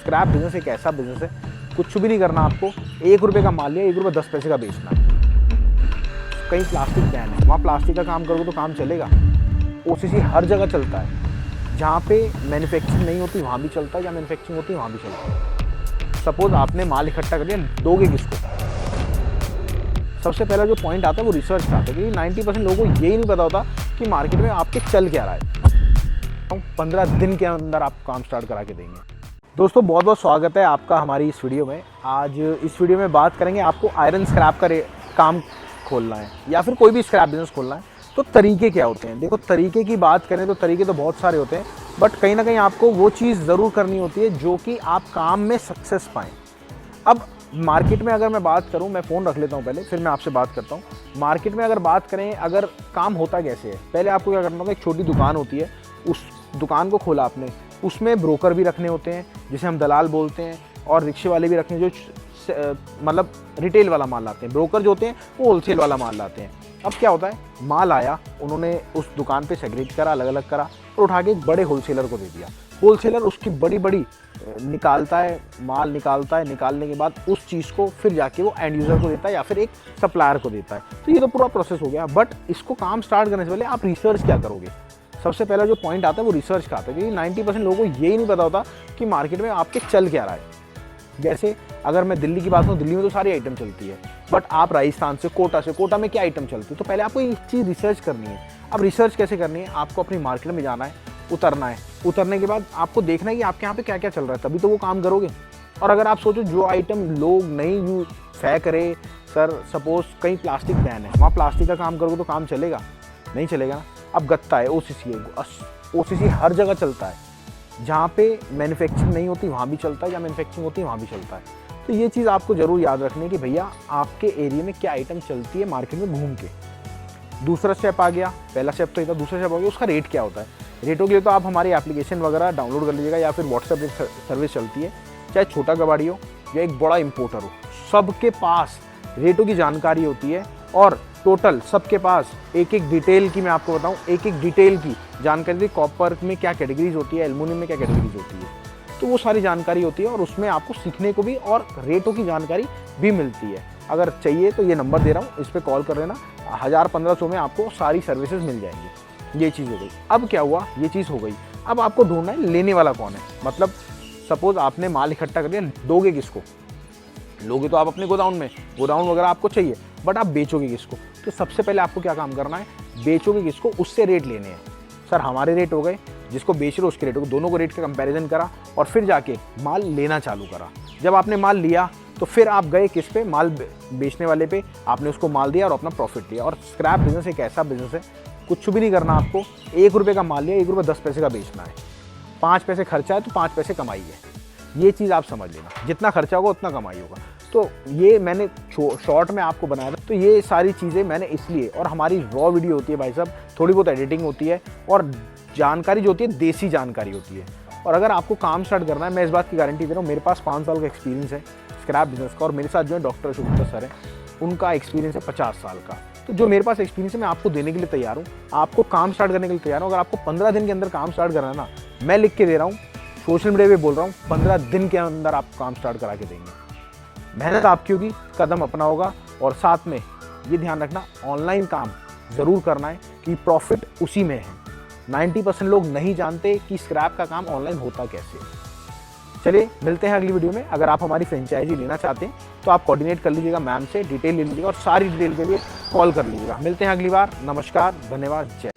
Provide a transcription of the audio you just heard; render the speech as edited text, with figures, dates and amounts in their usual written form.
Scrap business एक ऐसा business है, कुछ भी नहीं करना आपको। 1 रुपये का माल लिया, 1 रुपये 10 पैसे का बेचना है। कहीं प्लास्टिक बैन है, वहाँ प्लास्टिक का काम करोगे तो काम चलेगा। ओसीसी हर जगह चलता है, जहाँ पे मैन्युफैक्चरिंग नहीं होती वहाँ भी चलता है, जहाँ मैन्युफैक्चरिंग होती है वहाँ भी चलता है। सपोज आपने माल इकट्ठा कर लिया, दोगे किसको? सबसे पहला जो पॉइंट आता है वो रिसर्च का आता है, क्योंकि 90% लोगों को यही नहीं पता होता कि मार्केट में आपके चल क्या रहा है। 15 दिन के अंदर आप काम स्टार्ट करा के देंगे। दोस्तों बहुत बहुत स्वागत है आपका हमारी इस वीडियो में। आज इस वीडियो में बात करेंगे, आपको आयरन स्क्रैप का काम खोलना है या फिर कोई भी स्क्रैप बिजनेस खोलना है तो तरीके क्या होते हैं। देखो, तरीके की बात करें तो तरीके तो बहुत सारे होते हैं, बट कहीं ना कहीं आपको वो चीज़ ज़रूर करनी होती है जो कि आप काम में सक्सेस पाएँ। अब मार्केट में अगर मैं बात करूं, मैं फ़ोन रख लेता हूं पहले, फिर मैं आपसे बात करता हूं। मार्केट में अगर बात करें, अगर काम होता कैसे है, पहले आपको क्या करना होगा, एक छोटी दुकान होती है, उस दुकान को खोला आपने, उसमें ब्रोकर भी रखने होते हैं जिसे हम दलाल बोलते हैं, और रिक्शे वाले भी रखने, जो मतलब रिटेल वाला माल लाते हैं। ब्रोकर जो होते हैं वो होलसेल वाला माल लाते हैं। अब क्या होता है, माल आया, उन्होंने उस दुकान पे सेग्रीगेट करा, अलग अलग करा और उठा के एक बड़े होलसेलर को दे दिया। होलसेलर उसकी बड़ी बड़ी निकालता है, माल निकालता है, निकालने के बाद उस चीज़ को फिर जाके वो एंड यूज़र को देता है या फिर एक सप्लायर को देता है। तो ये तो पूरा प्रोसेस हो गया। बट इसको काम स्टार्ट करने से पहले आप रिसर्च क्या करोगे? सबसे पहला जो पॉइंट आता है वो रिसर्च का आता है, क्योंकि 90% लोगों को यही नहीं पता होता कि मार्केट में आपके चल क्या रहा है। जैसे अगर मैं दिल्ली की बात करूँ, दिल्ली में तो सारी आइटम चलती है, बट आप राजस्थान से, कोटा में क्या आइटम चलती है, तो पहले आपको ये चीज़ रिसर्च करनी है। अब रिसर्च कैसे करनी है? आपको अपनी मार्केट में जाना है, उतरना है। उतरने के बाद आपको देखना है कि आपके यहाँ पे क्या क्या चल रहा है, तभी तो वो काम करोगे। और अगर आप सोचो जो आइटम लोग नहीं फेंक रहे, सर सपोज कहीं प्लास्टिक बैन है, वहाँ प्लास्टिक का काम करोगे तो काम चलेगा? नहीं चलेगा ना। अब गत्ता है, ओसीसी हर जगह चलता है, जहाँ पे मैन्युफैक्चरिंग नहीं होती वहाँ भी चलता है, जहाँ मैन्युफैक्चरिंग होती है वहाँ भी चलता है। तो ये चीज़ आपको ज़रूर याद रखनी है कि भैया आपके एरिया में क्या आइटम चलती है मार्केट में घूम के। दूसरा स्टेप आ गया, पहला स्टेप तो ये था, दूसरा स्टेप आ गया उसका रेट क्या होता है। रेटों के लिए तो आप हमारी एप्लीकेशन वगैरह डाउनलोड कर लीजिएगा, या फिर व्हाट्सएप सर्विस चलती है। चाहे छोटा कबाड़ी हो या एक बड़ा इम्पोर्टर हो, सबके पास रेटों की जानकारी होती है, और टोटल सबके पास एक एक डिटेल की, मैं आपको बताऊं, एक एक डिटेल की जानकारी, कॉपर में क्या कैटेगरीज होती है, एल्युमिनियम में क्या कैटेगरीज होती है, तो वो सारी जानकारी होती है, और उसमें आपको सीखने को भी और रेटों की जानकारी भी मिलती है। अगर चाहिए तो ये नंबर दे रहा हूँ, इस पर कॉल कर लेना। 1000-1500 में आपको सारी सर्विसेज मिल जाएंगी। ये चीज़ हो गई। अब क्या हुआ, ये चीज़ हो गई, अब आपको ढूंढना है लेने वाला कौन है। मतलब सपोज आपने माल इकट्ठा कर लिया, दोगे किसको? लोगे तो आप अपने गोदाउन वगैरह आपको चाहिए, बट आप बेचोगे किसको? तो सबसे पहले आपको क्या काम करना है, बेचोगे किसको, उससे रेट लेने हैं। सर हमारे रेट हो गए, जिसको बेच रहे हो उसके रेट हो गए, दोनों को रेट का कंपैरिजन करा और फिर जाके माल लेना चालू करा। जब आपने माल लिया तो फिर आप गए किस पे, माल बेचने वाले पे, आपने उसको माल दिया और अपना प्रॉफिट लिया। और स्क्रैप बिजनेस एक ऐसा बिजनेस है, कुछ भी नहीं करना आपको। 1 रुपये का माल लिया, 1 रुपये 10 पैसे का बेचना है। 5 पैसे खर्चा है तो 5 पैसे कमाई है। ये चीज़ आप समझ लेना, जितना खर्चा होगा उतना कमाई होगा। तो ये मैंने शॉर्ट में आपको बनाया था। तो ये सारी चीज़ें मैंने इसलिए, और हमारी रॉ वीडियो होती है भाई साहब, थोड़ी बहुत एडिटिंग होती है, और जानकारी जो होती है देसी जानकारी होती है। और अगर आपको काम स्टार्ट करना है, मैं इस बात की गारंटी दे रहा हूँ, मेरे पास 5 साल का एक्सपीरियंस है स्क्रैप बिजनेस का, और मेरे साथ जो है डॉक्टर अशोक सर हैं, उनका एक्सपीरियंस है 50 साल का। तो जो मेरे पास एक्सपीरियंस है मैं आपको देने के लिए तैयार हूँ, आपको काम स्टार्ट करने के लिए तैयार हूँ। अगर आपको 15 दिन के अंदर काम स्टार्ट करना है ना, मैं लिख के दे रहा हूँ, सोशल मीडिया पे बोल रहा हूँ, 15 दिन के अंदर आप काम स्टार्ट करा के देंगे। मेहनत आपकी होगी, कदम अपना होगा, और साथ में ये ध्यान रखना, ऑनलाइन काम ज़रूर करना है कि प्रॉफिट उसी में है। 90% लोग नहीं जानते कि स्क्रैप का काम ऑनलाइन होता कैसे। चलिए मिलते हैं अगली वीडियो में। अगर आप हमारी फ्रेंचाइजी लेना चाहते हैं तो आप कोऑर्डिनेट कर लीजिएगा मैम से, डिटेल ले लीजिएगा, और सारी डिटेल के लिए कॉल कर लीजिएगा। मिलते हैं अगली बार। नमस्कार, धन्यवाद, जय